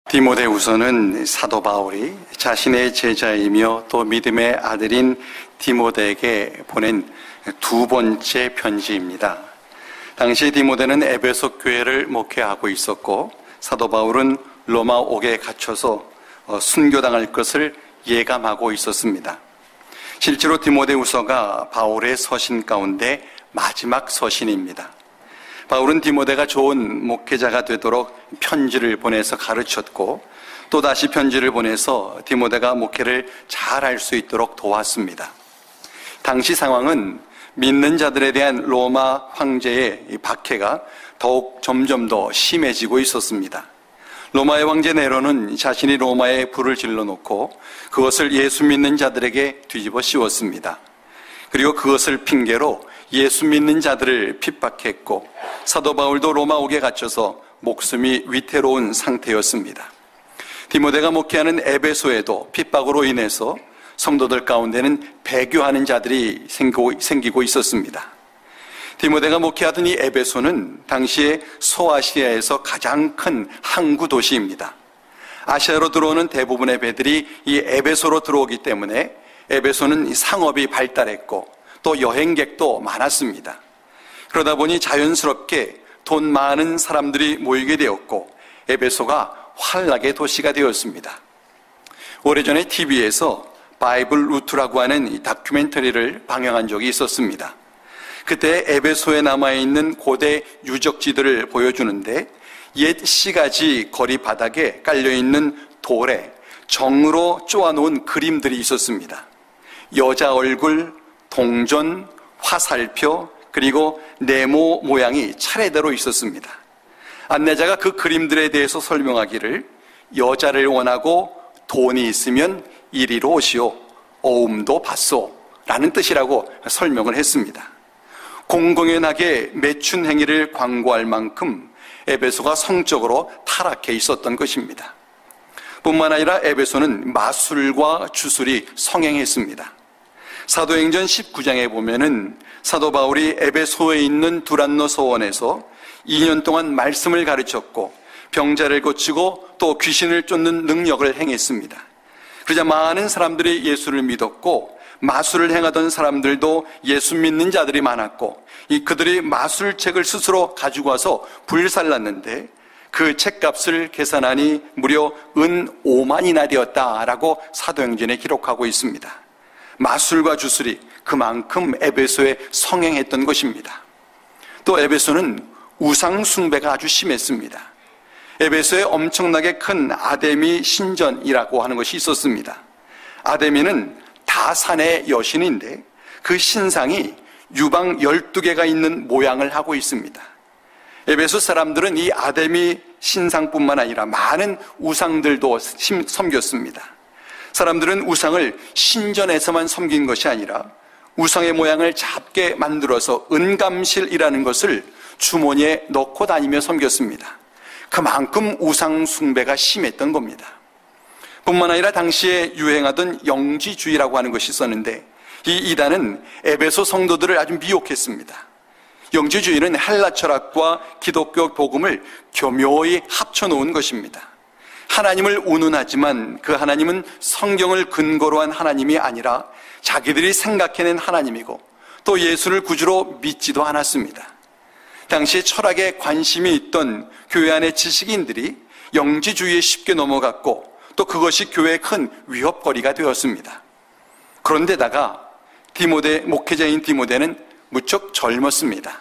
디모데후서는 사도 바울이 자신의 제자이며 또 믿음의 아들인 디모데에게 보낸 두 번째 편지입니다. 당시 디모데는 에베소 교회를 목회하고 있었고 사도 바울은 로마 옥에 갇혀서 순교당할 것을 예감하고 있었습니다. 실제로 디모데후서가 바울의 서신 가운데 마지막 서신입니다. 바울은 디모데가 좋은 목회자가 되도록 편지를 보내서 가르쳤고 또다시 편지를 보내서 디모데가 목회를 잘할 수 있도록 도왔습니다. 당시 상황은 믿는 자들에 대한 로마 황제의 박해가 더욱 점점 더 심해지고 있었습니다. 로마의 황제 네로는 자신이 로마에 불을 질러놓고 그것을 예수 믿는 자들에게 뒤집어 씌웠습니다. 그리고 그것을 핑계로 예수 믿는 자들을 핍박했고 사도 바울도 로마 옥에 갇혀서 목숨이 위태로운 상태였습니다. 디모데가 목회하는 에베소에도 핍박으로 인해서 성도들 가운데는 배교하는 자들이 생기고 있었습니다. 디모데가 목회하던 이 에베소는 당시에 소아시아에서 가장 큰 항구 도시입니다. 아시아로 들어오는 대부분의 배들이 이 에베소로 들어오기 때문에 에베소는 상업이 발달했고 또 여행객도 많았습니다. 그러다 보니 자연스럽게 돈 많은 사람들이 모이게 되었고 에베소가 환락의 도시가 되었습니다. 오래전에 TV에서 바이블 루트라고 하는 이 다큐멘터리를 방영한 적이 있었습니다. 그때 에베소에 남아있는 고대 유적지들을 보여주는데 옛 시가지 거리 바닥에 깔려있는 돌에 정으로 쪼아놓은 그림들이 있었습니다. 여자 얼굴, 동전, 화살표, 그리고 네모 모양이 차례대로 있었습니다. 안내자가 그 그림들에 대해서 설명하기를 여자를 원하고 돈이 있으면 이리로 오시오, 어음도 받소 라는 뜻이라고 설명을 했습니다. 공공연하게 매춘 행위를 광고할 만큼 에베소가 성적으로 타락해 있었던 것입니다. 뿐만 아니라 에베소는 마술과 주술이 성행했습니다. 사도행전 19장에 보면은 사도 바울이 에베소에 있는 두란노 서원에서 2년 동안 말씀을 가르쳤고 병자를 고치고 또 귀신을 쫓는 능력을 행했습니다. 그러자 많은 사람들이 예수를 믿었고 마술을 행하던 사람들도 예수 믿는 자들이 많았고 그들이 마술책을 스스로 가지고 와서 불살랐는데 그 책값을 계산하니 무려 은 5만이나 되었다라고 사도행전에 기록하고 있습니다. 마술과 주술이 그만큼 에베소에 성행했던 것입니다. 또 에베소는 우상 숭배가 아주 심했습니다. 에베소에 엄청나게 큰 아데미 신전이라고 하는 것이 있었습니다. 아데미는 다산의 여신인데 그 신상이 유방 12개가 있는 모양을 하고 있습니다. 에베소 사람들은 이 아데미 신상뿐만 아니라 많은 우상들도 섬겼습니다. 사람들은 우상을 신전에서만 섬긴 것이 아니라 우상의 모양을 작게 만들어서 은감실이라는 것을 주머니에 넣고 다니며 섬겼습니다. 그만큼 우상 숭배가 심했던 겁니다. 뿐만 아니라 당시에 유행하던 영지주의라고 하는 것이 있었는데 이 이단은 에베소 성도들을 아주 미혹했습니다. 영지주의는 헬라 철학과 기독교 복음을 교묘히 합쳐놓은 것입니다. 하나님을 운운하지만 그 하나님은 성경을 근거로 한 하나님이 아니라 자기들이 생각해낸 하나님이고 또 예수를 구주로 믿지도 않았습니다. 당시 철학에 관심이 있던 교회 안의 지식인들이 영지주의에 쉽게 넘어갔고 또 그것이 교회의 큰 위협거리가 되었습니다. 그런데다가 목회자인 디모데는 무척 젊었습니다.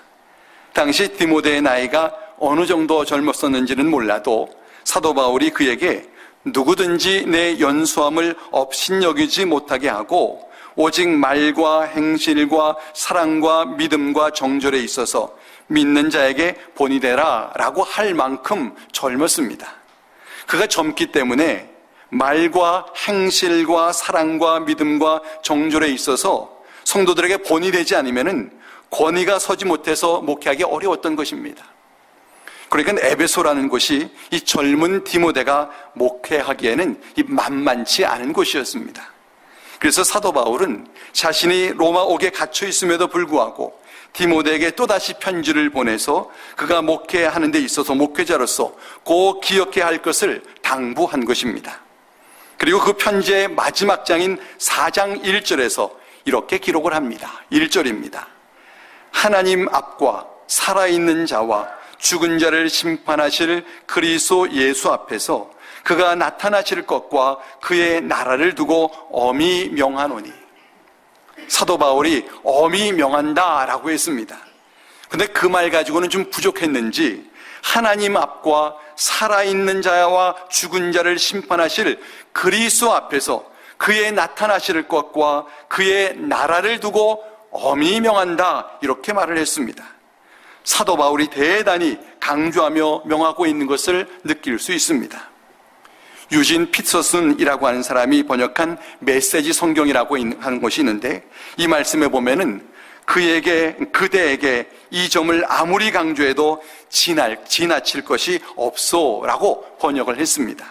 당시 디모데의 나이가 어느 정도 젊었었는지는 몰라도 사도 바울이 그에게 누구든지 내 연수함을 업신여기지 못하게 하고 오직 말과 행실과 사랑과 믿음과 정절에 있어서 믿는 자에게 본이 되라 라고 할 만큼 젊었습니다. 그가 젊기 때문에 말과 행실과 사랑과 믿음과 정절에 있어서 성도들에게 본이 되지 않으면은 권위가 서지 못해서 목회하기 어려웠던 것입니다. 그러니까 에베소라는 곳이 이 젊은 디모데가 목회하기에는 만만치 않은 곳이었습니다. 그래서 사도 바울은 자신이 로마 옥에 갇혀 있음에도 불구하고 디모데에게 또다시 편지를 보내서 그가 목회하는 데 있어서 목회자로서 꼭 기억해야 할 것을 당부한 것입니다. 그리고 그 편지의 마지막 장인 4장 1절에서 이렇게 기록을 합니다. 1절입니다. 하나님 앞과 살아있는 자와 죽은 자를 심판하실 그리스도 예수 앞에서 그가 나타나실 것과 그의 나라를 두고 엄히 명하노니. 사도 바울이 엄히 명한다라고 했습니다. 근데 그 말 가지고는 좀 부족했는지 하나님 앞과 살아있는 자와 죽은 자를 심판하실 그리스도 앞에서 그의 나타나실 것과 그의 나라를 두고 엄히 명한다, 이렇게 말을 했습니다. 사도 바울이 대단히 강조하며 명하고 있는 것을 느낄 수 있습니다. 유진 피터슨이라고 하는 사람이 번역한 메시지 성경이라고 하는 것이 있는데, 이 말씀에 보면은 그대에게 이 점을 아무리 강조해도 지나칠 것이 없소라고 번역을 했습니다.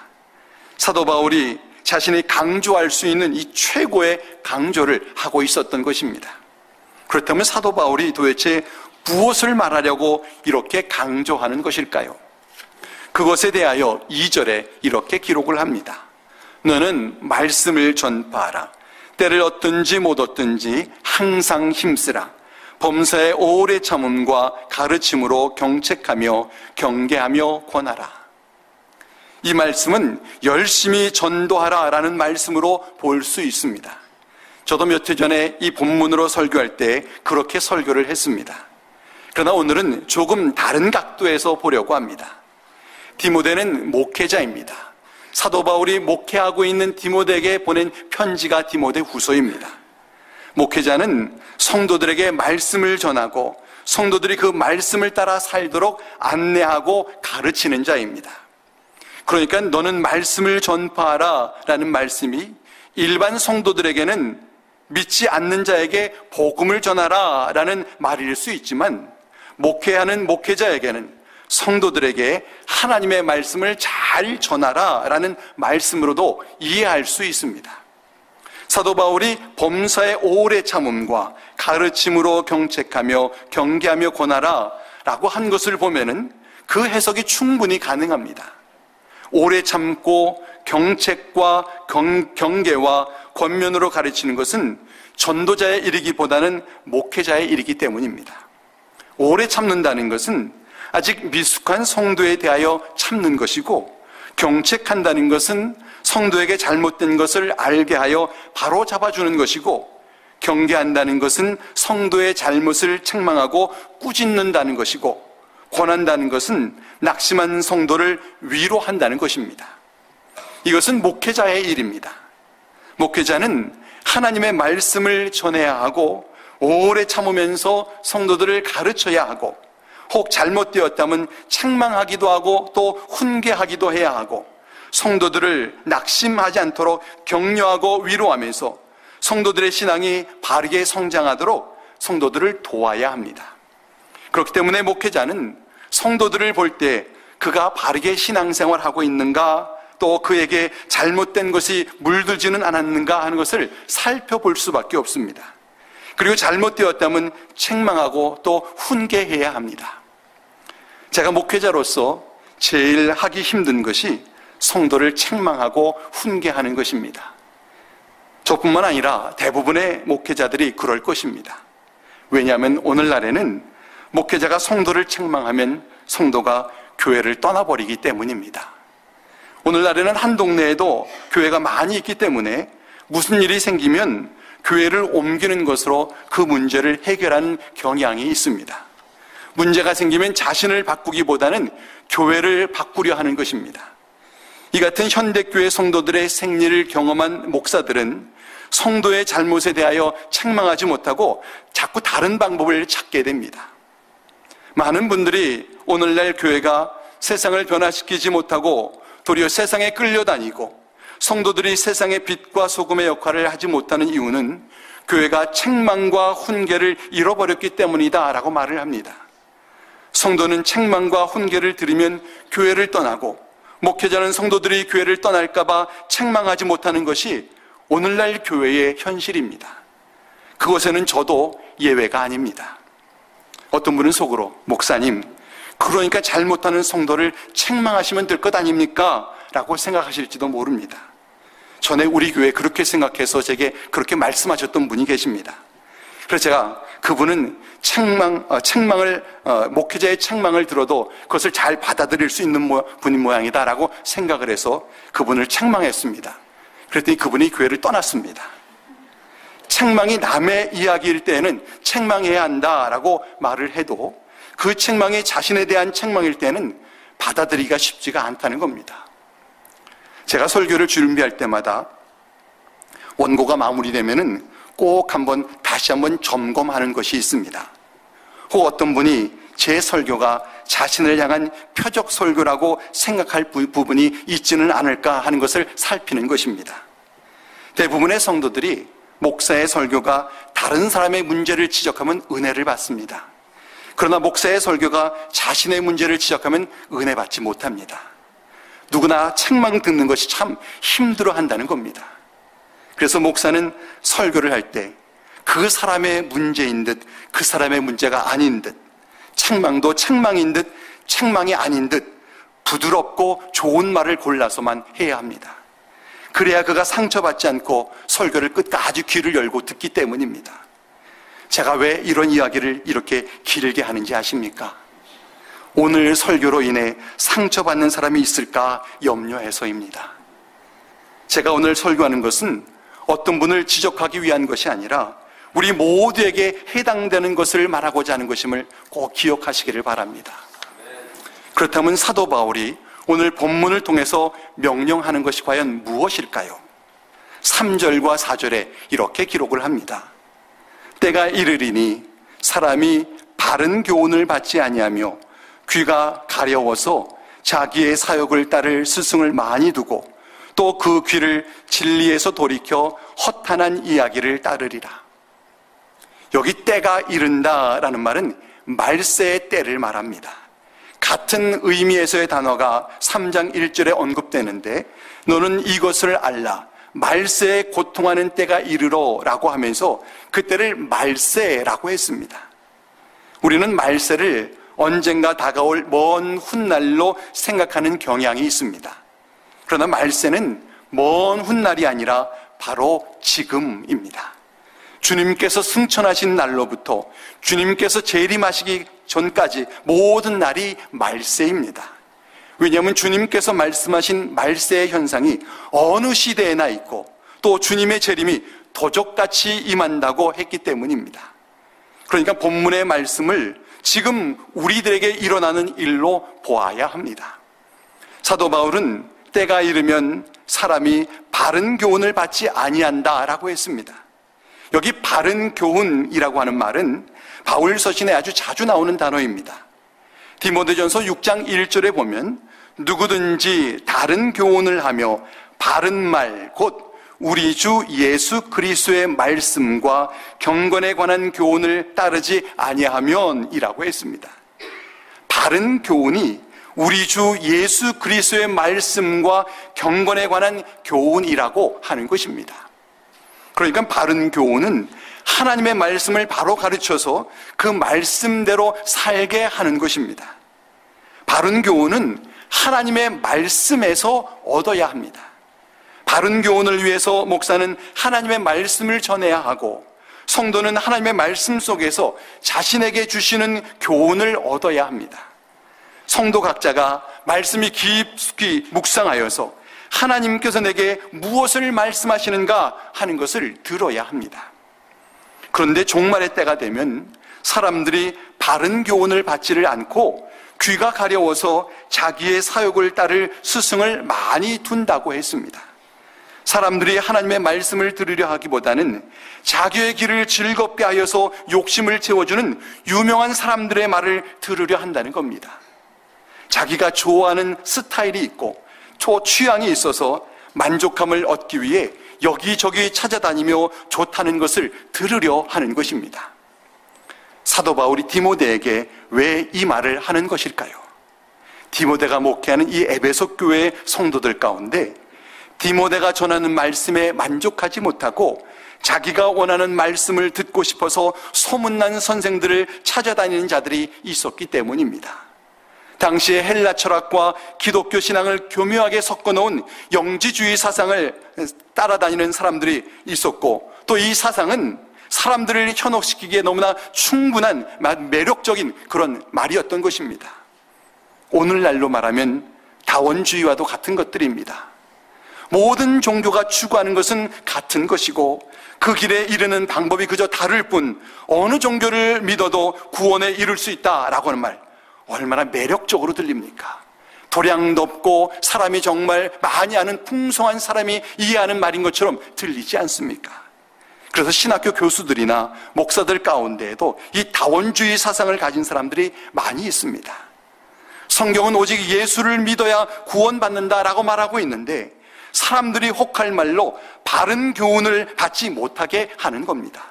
사도 바울이 자신이 강조할 수 있는 이 최고의 강조를 하고 있었던 것입니다. 그렇다면 사도 바울이 도대체 무엇을 말하려고 이렇게 강조하는 것일까요? 그것에 대하여 2절에 이렇게 기록을 합니다. 너는 말씀을 전파하라. 때를 얻든지 못 얻든지 항상 힘쓰라. 범사의 오래 참음과 가르침으로 경책하며 경계하며 권하라. 이 말씀은 열심히 전도하라 라는 말씀으로 볼 수 있습니다. 저도 몇 해 전에 이 본문으로 설교할 때 그렇게 설교를 했습니다. 그러나 오늘은 조금 다른 각도에서 보려고 합니다. 디모데는 목회자입니다. 사도 바울이 목회하고 있는 디모데에게 보낸 편지가 디모데 후서입니다. 목회자는 성도들에게 말씀을 전하고 성도들이 그 말씀을 따라 살도록 안내하고 가르치는 자입니다. 그러니까 너는 말씀을 전파하라 라는 말씀이 일반 성도들에게는 믿지 않는 자에게 복음을 전하라 라는 말일 수 있지만, 목회하는 목회자에게는 성도들에게 하나님의 말씀을 잘 전하라 라는 말씀으로도 이해할 수 있습니다. 사도 바울이 범사의 오래 참음과 가르침으로 경책하며 경계하며 권하라 라고 한 것을 보면은 그 해석이 충분히 가능합니다. 오래 참고 경책과 경계와 권면으로 가르치는 것은 전도자의 일이기보다는 목회자의 일이기 때문입니다. 오래 참는다는 것은 아직 미숙한 성도에 대하여 참는 것이고, 경책한다는 것은 성도에게 잘못된 것을 알게 하여 바로 잡아주는 것이고, 경계한다는 것은 성도의 잘못을 책망하고 꾸짖는다는 것이고, 권한다는 것은 낙심한 성도를 위로한다는 것입니다. 이것은 목회자의 일입니다. 목회자는 하나님의 말씀을 전해야 하고 오래 참으면서 성도들을 가르쳐야 하고, 혹 잘못되었다면 책망하기도 하고 또 훈계하기도 해야 하고, 성도들을 낙심하지 않도록 격려하고 위로하면서 성도들의 신앙이 바르게 성장하도록 성도들을 도와야 합니다. 그렇기 때문에 목회자는 성도들을 볼 때 그가 바르게 신앙생활하고 있는가, 또 그에게 잘못된 것이 물들지는 않았는가 하는 것을 살펴볼 수밖에 없습니다. 그리고 잘못되었다면 책망하고 또 훈계해야 합니다. 제가 목회자로서 제일 하기 힘든 것이 성도를 책망하고 훈계하는 것입니다. 저뿐만 아니라 대부분의 목회자들이 그럴 것입니다. 왜냐하면 오늘날에는 목회자가 성도를 책망하면 성도가 교회를 떠나버리기 때문입니다. 오늘날에는 한 동네에도 교회가 많이 있기 때문에 무슨 일이 생기면 교회를 옮기는 것으로 그 문제를 해결하는 경향이 있습니다. 문제가 생기면 자신을 바꾸기보다는 교회를 바꾸려 하는 것입니다. 이 같은 현대교회 성도들의 생리를 경험한 목사들은 성도의 잘못에 대하여 책망하지 못하고 자꾸 다른 방법을 찾게 됩니다. 많은 분들이 오늘날 교회가 세상을 변화시키지 못하고 도리어 세상에 끌려다니고 성도들이 세상의 빛과 소금의 역할을 하지 못하는 이유는 교회가 책망과 훈계를 잃어버렸기 때문이다 라고 말을 합니다. 성도는 책망과 훈계를 들으면 교회를 떠나고, 목회자는 성도들이 교회를 떠날까봐 책망하지 못하는 것이 오늘날 교회의 현실입니다. 그것에는 저도 예외가 아닙니다. 어떤 분은 속으로, 목사님, 그러니까 잘못하는 성도를 책망하시면 될 것 아닙니까? 라고 생각하실지도 모릅니다. 전에 우리 교회에 그렇게 생각해서 제게 그렇게 말씀하셨던 분이 계십니다. 그래서 제가 그분은 목회자의 책망을 들어도 그것을 잘 받아들일 수 있는 분인 모양이다라고 생각을 해서 그분을 책망했습니다. 그랬더니 그분이 교회를 떠났습니다. 책망이 남의 이야기일 때에는 책망해야 한다라고 말을 해도 그 책망이 자신에 대한 책망일 때는 받아들이기가 쉽지가 않다는 겁니다. 제가 설교를 준비할 때마다 원고가 마무리되면은 꼭 다시 한번 점검하는 것이 있습니다. 혹 어떤 분이 제 설교가 자신을 향한 표적 설교라고 생각할 부분이 있지는 않을까 하는 것을 살피는 것입니다. 대부분의 성도들이 목사의 설교가 다른 사람의 문제를 지적하면 은혜를 받습니다. 그러나 목사의 설교가 자신의 문제를 지적하면 은혜 받지 못합니다. 누구나 책망 듣는 것이 참 힘들어 한다는 겁니다. 그래서 목사는 설교를 할 때 그 사람의 문제인 듯 그 사람의 문제가 아닌 듯, 책망도 책망인 듯 책망이 아닌 듯 부드럽고 좋은 말을 골라서만 해야 합니다. 그래야 그가 상처받지 않고 설교를 끝까지 귀를 열고 듣기 때문입니다. 제가 왜 이런 이야기를 이렇게 길게 하는지 아십니까? 오늘 설교로 인해 상처받는 사람이 있을까 염려해서입니다. 제가 오늘 설교하는 것은 어떤 분을 지적하기 위한 것이 아니라 우리 모두에게 해당되는 것을 말하고자 하는 것임을 꼭 기억하시기를 바랍니다. 그렇다면 사도 바울이 오늘 본문을 통해서 명령하는 것이 과연 무엇일까요? 3절과 4절에 이렇게 기록을 합니다. 때가 이르리니 사람이 바른 교훈을 받지 아니하며 귀가 가려워서 자기의 사욕을 따를 스승을 많이 두고 또 그 귀를 진리에서 돌이켜 허탄한 이야기를 따르리라. 여기 때가 이른다라는 말은 말세의 때를 말합니다. 같은 의미에서의 단어가 3장 1절에 언급되는데 너는 이것을 알라. 말세에 고통하는 때가 이르러 라고 하면서 그때를 말세라고 했습니다. 우리는 말세를 언젠가 다가올 먼 훗날로 생각하는 경향이 있습니다. 그러나 말세는 먼 훗날이 아니라 바로 지금입니다. 주님께서 승천하신 날로부터 주님께서 재림하시기 전까지 모든 날이 말세입니다. 왜냐하면 주님께서 말씀하신 말세의 현상이 어느 시대에나 있고 또 주님의 재림이 도적같이 임한다고 했기 때문입니다. 그러니까 본문의 말씀을 지금 우리들에게 일어나는 일로 보아야 합니다. 사도 바울은 때가 이르면 사람이 바른 교훈을 받지 아니한다라고 했습니다. 여기 바른 교훈이라고 하는 말은 바울 서신에 아주 자주 나오는 단어입니다. 디모데전서 6장 1절에 보면 누구든지 다른 교훈을 하며 바른 말 곧 우리 주 예수 그리스도의 말씀과 경건에 관한 교훈을 따르지 아니하면 이라고 했습니다. 바른 교훈이 우리 주 예수 그리스도의 말씀과 경건에 관한 교훈이라고 하는 것입니다. 그러니까 바른 교훈은 하나님의 말씀을 바로 가르쳐서 그 말씀대로 살게 하는 것입니다. 바른 교훈은 하나님의 말씀에서 얻어야 합니다. 바른 교훈을 위해서 목사는 하나님의 말씀을 전해야 하고 성도는 하나님의 말씀 속에서 자신에게 주시는 교훈을 얻어야 합니다. 성도 각자가 말씀이 깊이 묵상하여서 하나님께서 내게 무엇을 말씀하시는가 하는 것을 들어야 합니다. 그런데 종말의 때가 되면 사람들이 바른 교훈을 받지를 않고 귀가 가려워서 자기의 사욕을 따를 스승을 많이 둔다고 했습니다. 사람들이 하나님의 말씀을 들으려 하기보다는 자기의 귀를 즐겁게 하여서 욕심을 채워주는 유명한 사람들의 말을 들으려 한다는 겁니다. 자기가 좋아하는 스타일이 있고 취향이 있어서 만족감을 얻기 위해 여기저기 찾아다니며 좋다는 것을 들으려 하는 것입니다. 사도 바울이 디모데에게 왜 이 말을 하는 것일까요? 디모데가 목회하는 이 에베소 교회의 성도들 가운데 디모데가 전하는 말씀에 만족하지 못하고 자기가 원하는 말씀을 듣고 싶어서 소문난 선생들을 찾아다니는 자들이 있었기 때문입니다. 당시에 헬라 철학과 기독교 신앙을 교묘하게 섞어놓은 영지주의 사상을 따라다니는 사람들이 있었고, 또 이 사상은 사람들을 현혹시키기에 너무나 충분한 매력적인 그런 말이었던 것입니다. 오늘날로 말하면 다원주의와도 같은 것들입니다. 모든 종교가 추구하는 것은 같은 것이고 그 길에 이르는 방법이 그저 다를 뿐 어느 종교를 믿어도 구원에 이룰 수 있다라고 하는 말, 얼마나 매력적으로 들립니까? 도량 높고 사람이 정말 많이 아는 풍성한 사람이 이해하는 말인 것처럼 들리지 않습니까? 그래서 신학교 교수들이나 목사들 가운데에도 이 다원주의 사상을 가진 사람들이 많이 있습니다. 성경은 오직 예수를 믿어야 구원받는다라고 말하고 있는데 사람들이 혹할 말로 바른 교훈을 받지 못하게 하는 겁니다.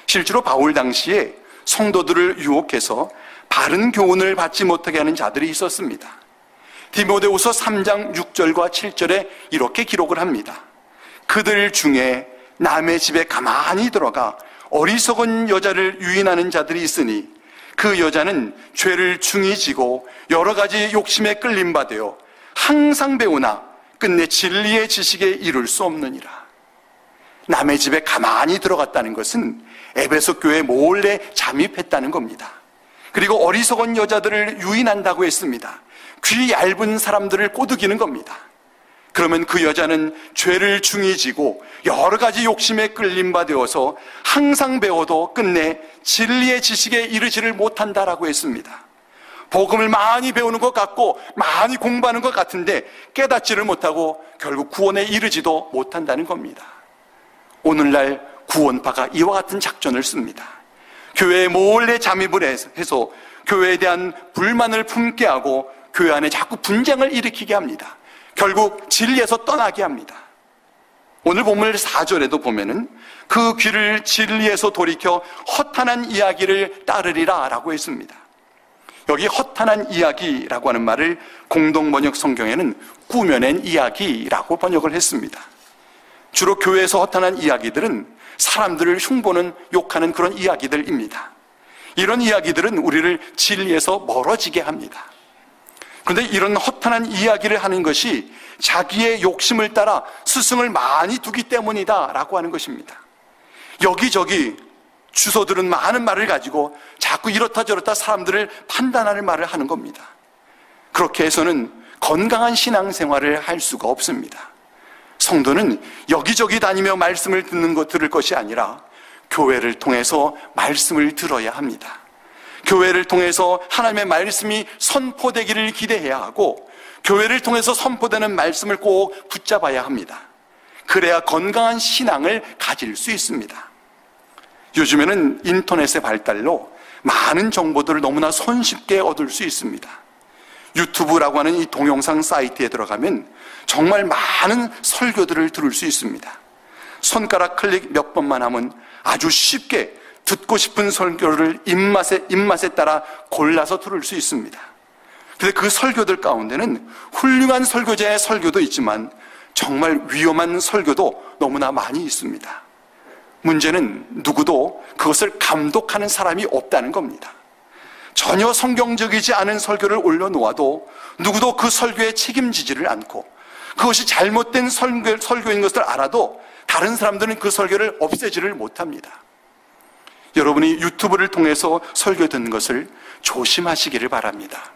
실제로 바울 당시에 성도들을 유혹해서 바른 교훈을 받지 못하게 하는 자들이 있었습니다. 디모데후서 3장 6절과 7절에 이렇게 기록을 합니다. 그들 중에 남의 집에 가만히 들어가 어리석은 여자를 유인하는 자들이 있으니 그 여자는 죄를 중히 지고 여러 가지 욕심에 끌림바 되어 항상 배우나 끝내 진리의 지식에 이룰 수 없느니라. 남의 집에 가만히 들어갔다는 것은 에베소 교회에 몰래 잠입했다는 겁니다. 그리고 어리석은 여자들을 유인한다고 했습니다. 귀 얇은 사람들을 꼬드기는 겁니다. 그러면 그 여자는 죄를 중히 지고 여러 가지 욕심에 끌림바 되어서 항상 배워도 끝내 진리의 지식에 이르지를 못한다라고 했습니다. 복음을 많이 배우는 것 같고 많이 공부하는 것 같은데 깨닫지를 못하고 결국 구원에 이르지도 못한다는 겁니다. 오늘날 구원파가 이와 같은 작전을 씁니다. 교회에 몰래 잠입을 해서 교회에 대한 불만을 품게 하고 교회 안에 자꾸 분쟁을 일으키게 합니다. 결국 진리에서 떠나게 합니다. 오늘 본문 4절에도 보면은 그 귀를 진리에서 돌이켜 허탄한 이야기를 따르리라 라고 했습니다. 여기 허탄한 이야기라고 하는 말을 공동번역 성경에는 꾸며낸 이야기라고 번역을 했습니다. 주로 교회에서 허탄한 이야기들은 사람들을 흉보는 욕하는 그런 이야기들입니다. 이런 이야기들은 우리를 진리에서 멀어지게 합니다. 그런데 이런 허탄한 이야기를 하는 것이 자기의 욕심을 따라 스승을 많이 두기 때문이다 라고 하는 것입니다. 여기저기 주소들은 많은 말을 가지고 자꾸 이렇다 저렇다 사람들을 판단하는 말을 하는 겁니다. 그렇게 해서는 건강한 신앙생활을 할 수가 없습니다. 성도는 여기저기 다니며 말씀을 들을 것이 아니라 교회를 통해서 말씀을 들어야 합니다. 교회를 통해서 하나님의 말씀이 선포되기를 기대해야 하고 교회를 통해서 선포되는 말씀을 꼭 붙잡아야 합니다. 그래야 건강한 신앙을 가질 수 있습니다. 요즘에는 인터넷의 발달로 많은 정보들을 너무나 손쉽게 얻을 수 있습니다. 유튜브라고 하는 이 동영상 사이트에 들어가면 정말 많은 설교들을 들을 수 있습니다. 손가락 클릭 몇 번만 하면 아주 쉽게 듣고 싶은 설교를 입맛에 따라 골라서 들을 수 있습니다. 그런데 그 설교들 가운데는 훌륭한 설교자의 설교도 있지만 정말 위험한 설교도 너무나 많이 있습니다. 문제는 누구도 그것을 감독하는 사람이 없다는 겁니다. 전혀 성경적이지 않은 설교를 올려놓아도 누구도 그 설교에 책임지지를 않고 그것이 잘못된 설교인 것을 알아도 다른 사람들은 그 설교를 없애지를 못합니다. 여러분이 유튜브를 통해서 설교 듣는 것을 조심하시기를 바랍니다.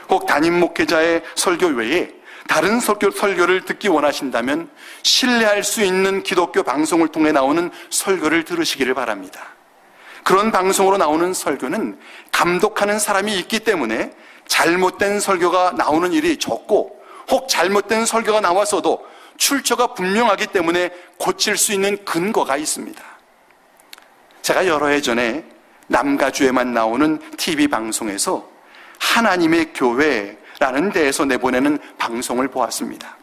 혹 담임 목회자의 설교 외에 다른 설교를 듣기 원하신다면 신뢰할 수 있는 기독교 방송을 통해 나오는 설교를 들으시기를 바랍니다. 그런 방송으로 나오는 설교는 감독하는 사람이 있기 때문에 잘못된 설교가 나오는 일이 적고 혹 잘못된 설교가 나왔어도 출처가 분명하기 때문에 고칠 수 있는 근거가 있습니다. 제가 여러 해 전에 남가주에만 나오는 TV 방송에서 하나님의 교회라는 데에서 내보내는 방송을 보았습니다.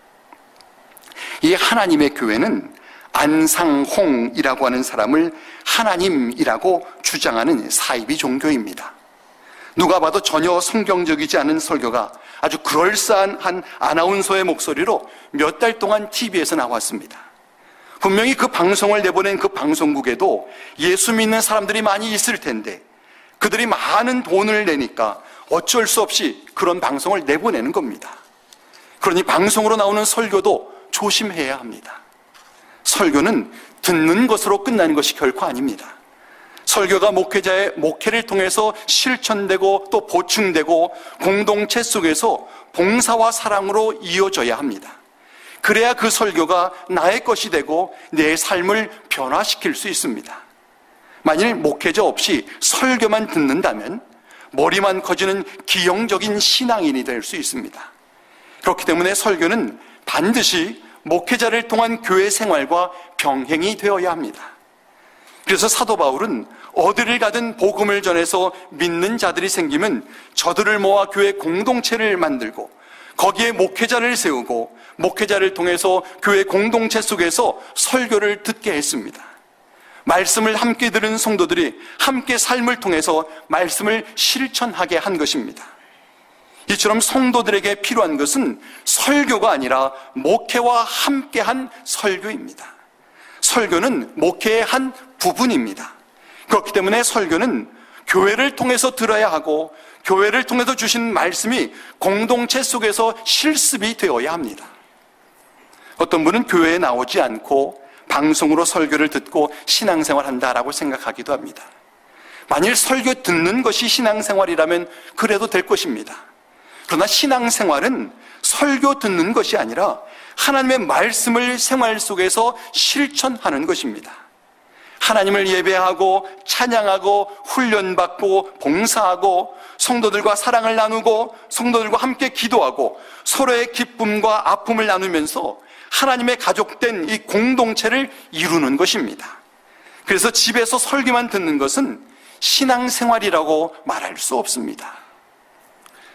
이 하나님의 교회는 안상홍이라고 하는 사람을 하나님이라고 주장하는 사이비 종교입니다. 누가 봐도 전혀 성경적이지 않은 설교가 아주 그럴싸한 한 아나운서의 목소리로 몇 달 동안 TV에서 나왔습니다. 분명히 그 방송을 내보낸 그 방송국에도 예수 믿는 사람들이 많이 있을 텐데 그들이 많은 돈을 내니까 어쩔 수 없이 그런 방송을 내보내는 겁니다. 그러니 방송으로 나오는 설교도 조심해야 합니다. 설교는 듣는 것으로 끝나는 것이 결코 아닙니다. 설교가 목회자의 목회를 통해서 실천되고 또 보충되고 공동체 속에서 봉사와 사랑으로 이어져야 합니다. 그래야 그 설교가 나의 것이 되고 내 삶을 변화시킬 수 있습니다. 만일 목회자 없이 설교만 듣는다면 머리만 커지는 기형적인 신앙인이 될 수 있습니다. 그렇기 때문에 설교는 반드시 목회자를 통한 교회 생활과 병행이 되어야 합니다. 그래서 사도 바울은 어디를 가든 복음을 전해서 믿는 자들이 생기면 저들을 모아 교회 공동체를 만들고 거기에 목회자를 세우고 목회자를 통해서 교회 공동체 속에서 설교를 듣게 했습니다. 말씀을 함께 들은 성도들이 함께 삶을 통해서 말씀을 실천하게 한 것입니다. 이처럼 성도들에게 필요한 것은 설교가 아니라 목회와 함께한 설교입니다. 설교는 목회의 한 부분입니다. 그렇기 때문에 설교는 교회를 통해서 들어야 하고 교회를 통해서 주신 말씀이 공동체 속에서 실습이 되어야 합니다. 어떤 분은 교회에 나오지 않고 방송으로 설교를 듣고 신앙생활한다라고 생각하기도 합니다. 만일 설교 듣는 것이 신앙생활이라면 그래도 될 것입니다. 그러나 신앙생활은 설교 듣는 것이 아니라 하나님의 말씀을 생활 속에서 실천하는 것입니다. 하나님을 예배하고 찬양하고 훈련받고 봉사하고 성도들과 사랑을 나누고 성도들과 함께 기도하고 서로의 기쁨과 아픔을 나누면서 하나님의 가족된 이 공동체를 이루는 것입니다. 그래서 집에서 설교만 듣는 것은 신앙생활이라고 말할 수 없습니다.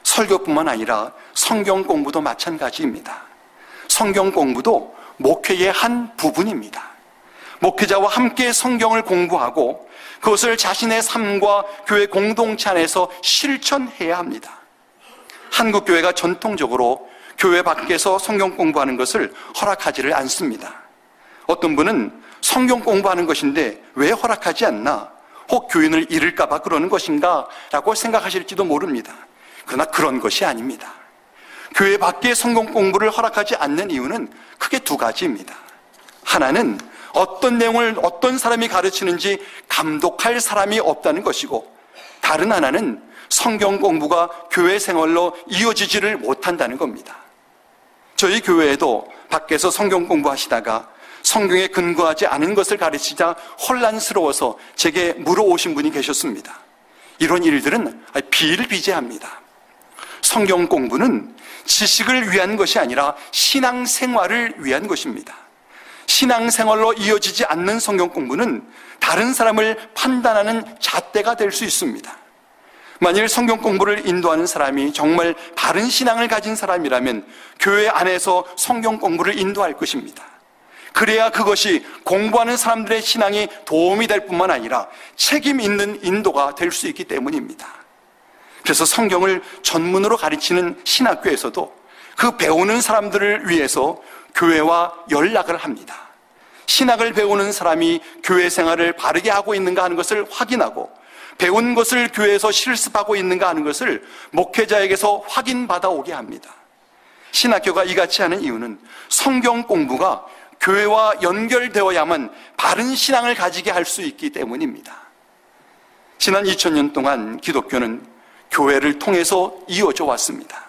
설교뿐만 아니라 성경 공부도 마찬가지입니다. 성경 공부도 목회의 한 부분입니다. 목회자와 함께 성경을 공부하고 그것을 자신의 삶과 교회 공동체 안에서 실천해야 합니다. 한국 교회가 전통적으로 교회 밖에서 성경 공부하는 것을 허락하지를 않습니다. 어떤 분은 성경 공부하는 것인데 왜 허락하지 않나? 혹 교인을 잃을까 봐 그러는 것인가? 라고 생각하실지도 모릅니다. 그러나 그런 것이 아닙니다. 교회 밖에 성경 공부를 허락하지 않는 이유는 크게 두 가지입니다. 하나는 어떤 내용을 어떤 사람이 가르치는지 감독할 사람이 없다는 것이고, 다른 하나는 성경 공부가 교회 생활로 이어지지를 못한다는 겁니다. 저희 교회에도 밖에서 성경 공부하시다가 성경에 근거하지 않은 것을 가르치자 혼란스러워서 제게 물어오신 분이 계셨습니다. 이런 일들은 비일비재합니다. 성경 공부는 지식을 위한 것이 아니라 신앙생활을 위한 것입니다. 신앙생활로 이어지지 않는 성경 공부는 다른 사람을 판단하는 잣대가 될 수 있습니다. 만일 성경 공부를 인도하는 사람이 정말 바른 신앙을 가진 사람이라면 교회 안에서 성경 공부를 인도할 것입니다. 그래야 그것이 공부하는 사람들의 신앙이 도움이 될 뿐만 아니라 책임 있는 인도가 될 수 있기 때문입니다. 그래서 성경을 전문으로 가르치는 신학교에서도 그 배우는 사람들을 위해서 교회와 연락을 합니다. 신학을 배우는 사람이 교회 생활을 바르게 하고 있는가 하는 것을 확인하고 배운 것을 교회에서 실습하고 있는가 하는 것을 목회자에게서 확인받아 오게 합니다. 신학교가 이같이 하는 이유는 성경 공부가 교회와 연결되어야만 바른 신앙을 가지게 할 수 있기 때문입니다. 지난 2000년 동안 기독교는 교회를 통해서 이어져 왔습니다.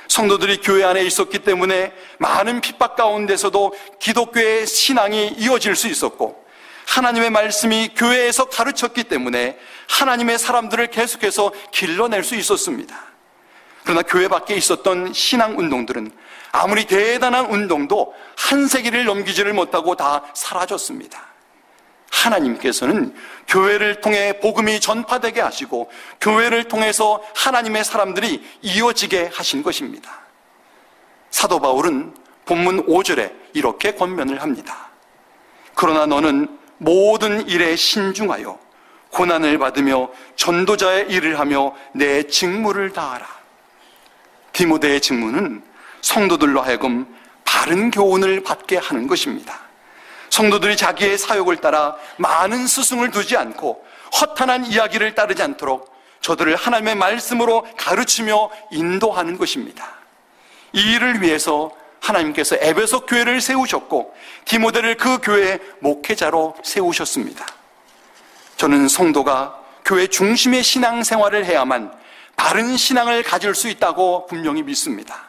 성도들이 교회 안에 있었기 때문에 많은 핍박 가운데서도 기독교의 신앙이 이어질 수 있었고, 하나님의 말씀이 교회에서 가르쳤기 때문에 하나님의 사람들을 계속해서 길러낼 수 있었습니다. 그러나 교회 밖에 있었던 신앙 운동들은 아무리 대단한 운동도 한 세기를 넘기지를 못하고 다 사라졌습니다. 하나님께서는 교회를 통해 복음이 전파되게 하시고 교회를 통해서 하나님의 사람들이 이어지게 하신 것입니다. 사도 바울은 본문 5절에 이렇게 권면을 합니다. 그러나 너는 모든 일에 신중하여 고난을 받으며 전도자의 일을 하며 내 직무를 다하라. 디모데의 직무는 성도들로 하여금 바른 교훈을 받게 하는 것입니다. 성도들이 자기의 사역을 따라 많은 스승을 두지 않고 허탄한 이야기를 따르지 않도록 저들을 하나님의 말씀으로 가르치며 인도하는 것입니다. 이 일을 위해서 하나님께서 에베소 교회를 세우셨고 디모데를 그 교회의 목회자로 세우셨습니다. 저는 성도가 교회 중심의 신앙생활을 해야만 바른 신앙을 가질 수 있다고 분명히 믿습니다.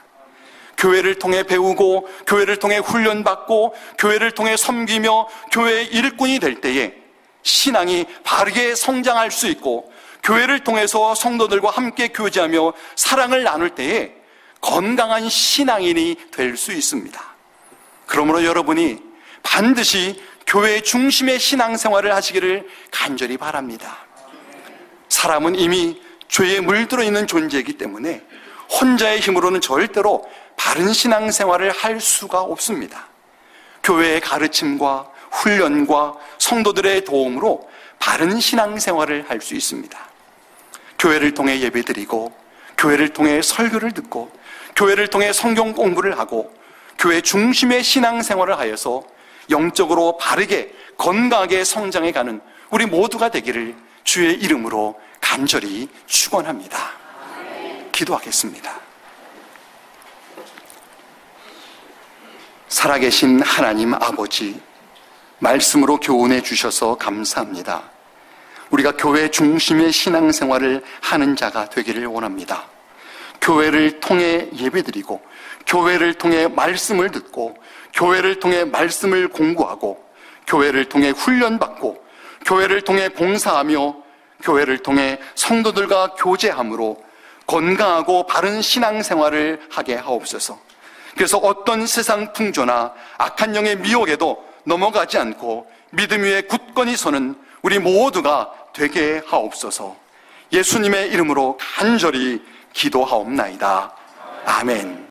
교회를 통해 배우고 교회를 통해 훈련받고 교회를 통해 섬기며 교회의 일꾼이 될 때에 신앙이 바르게 성장할 수 있고 교회를 통해서 성도들과 함께 교제하며 사랑을 나눌 때에 건강한 신앙인이 될 수 있습니다. 그러므로 여러분이 반드시 교회 중심의 신앙생활을 하시기를 간절히 바랍니다. 사람은 이미 죄에 물들어 있는 존재이기 때문에 혼자의 힘으로는 절대로 바른 신앙생활을 할 수가 없습니다. 교회의 가르침과 훈련과 성도들의 도움으로 바른 신앙생활을 할 수 있습니다. 교회를 통해 예배드리고 교회를 통해 설교를 듣고 교회를 통해 성경 공부를 하고 교회 중심의 신앙생활을 하여서 영적으로 바르게 건강하게 성장해가는 우리 모두가 되기를 주의 이름으로 간절히 축원합니다. 기도하겠습니다. 살아계신 하나님 아버지, 말씀으로 교훈해 주셔서 감사합니다. 우리가 교회 중심의 신앙생활을 하는 자가 되기를 원합니다. 교회를 통해 예배드리고 교회를 통해 말씀을 듣고 교회를 통해 말씀을 공부하고 교회를 통해 훈련받고 교회를 통해 봉사하며 교회를 통해 성도들과 교제함으로 건강하고 바른 신앙생활을 하게 하옵소서. 그래서 어떤 세상 풍조나 악한 영의 미혹에도 넘어가지 않고 믿음 위에 굳건히 서는 우리 모두가 되게 하옵소서. 예수님의 이름으로 간절히 기도하옵나이다. 아멘.